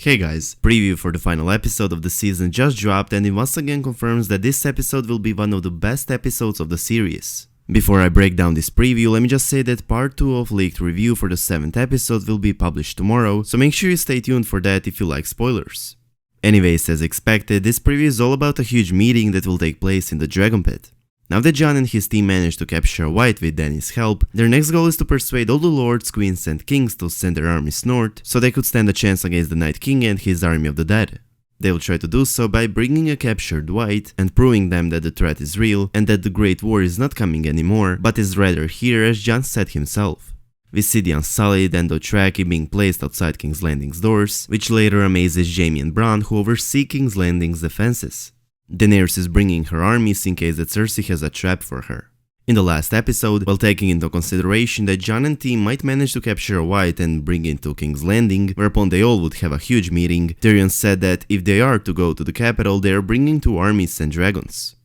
Hey guys, preview for the final episode of the season just dropped and it once again confirms that this episode will be one of the best episodes of the series. Before I break down this preview, let me just say that part 2 of leaked review for the 7th episode will be published tomorrow, so make sure you stay tuned for that if you like spoilers. Anyways, as expected, this preview is all about a huge meeting that will take place in the Dragon Pit. Now that Jon and his team managed to capture White with Dany's help, their next goal is to persuade all the lords, queens and kings to send their armies north so they could stand a chance against the Night King and his army of the dead. They will try to do so by bringing a captured White and proving them that the threat is real and that the Great War is not coming anymore, but is rather here, as Jon said himself. We see the Unsullied and Dothraki being placed outside King's Landing's doors, which later amazes Jaime and Bronn, who oversee King's Landing's defenses. Daenerys is bringing her armies in case that Cersei has a trap for her. In the last episode, while taking into consideration that Jon and team might manage to capture White and bring it to King's Landing, whereupon they all would have a huge meeting, Tyrion said that if they are to go to the capital, they are bringing 2 armies and dragons.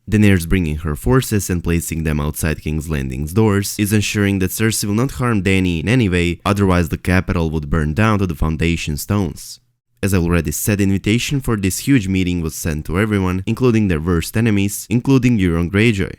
Daenerys bringing her forces and placing them outside King's Landing's doors is ensuring that Cersei will not harm Dany in any way, otherwise the capital would burn down to the foundation stones. As I already said, the invitation for this huge meeting was sent to everyone, including their worst enemies, including Euron Greyjoy.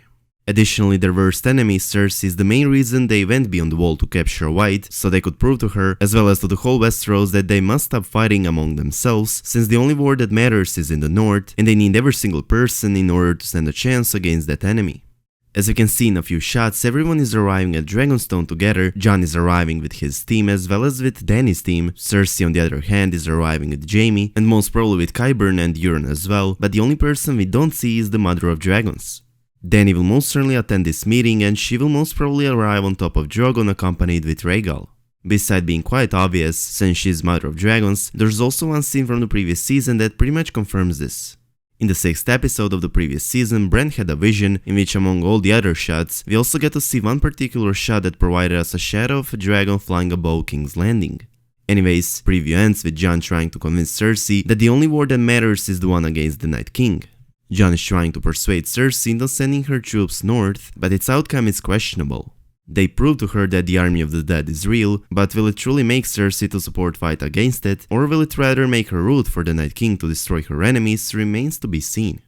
Additionally, their worst enemy, Cersei, is the main reason they went beyond the wall to capture White, so they could prove to her, as well as to the whole Westeros, that they must stop fighting among themselves, since the only war that matters is in the north, and they need every single person in order to stand a chance against that enemy. As you can see in a few shots, everyone is arriving at Dragonstone together. Jon is arriving with his team as well as with Dany's team. Cersei on the other hand is arriving with Jaime, and most probably with Qyburn and Euron as well, but the only person we don't see is the Mother of Dragons. Dany will most certainly attend this meeting and she will most probably arrive on top of Drogon accompanied with Rhaegal. Beside being quite obvious, since she's Mother of Dragons, there's also one scene from the previous season that pretty much confirms this. In the 6th episode of the previous season, Bran had a vision in which among all the other shots, we also get to see one particular shot that provided us a shadow of a dragon flying above King's Landing. Anyways, preview ends with Jon trying to convince Cersei that the only war that matters is the one against the Night King. Jon is trying to persuade Cersei into sending her troops north, but its outcome is questionable. They prove to her that the army of the dead is real, but will it truly make Cersei to support fight against it, or will it rather make her root for the Night King to destroy her enemies remains to be seen.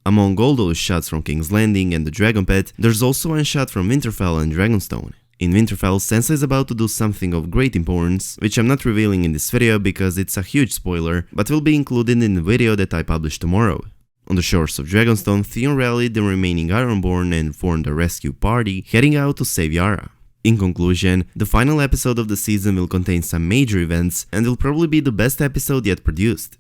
Among all those shots from King's Landing and the Dragon Pit, there's also one shot from Winterfell and Dragonstone. In Winterfell, Sansa is about to do something of great importance, which I'm not revealing in this video because it's a huge spoiler, but will be included in the video that I publish tomorrow. On the shores of Dragonstone, Theon rallied the remaining Ironborn and formed a rescue party, heading out to save Yara. In conclusion, the final episode of the season will contain some major events and will probably be the best episode yet produced.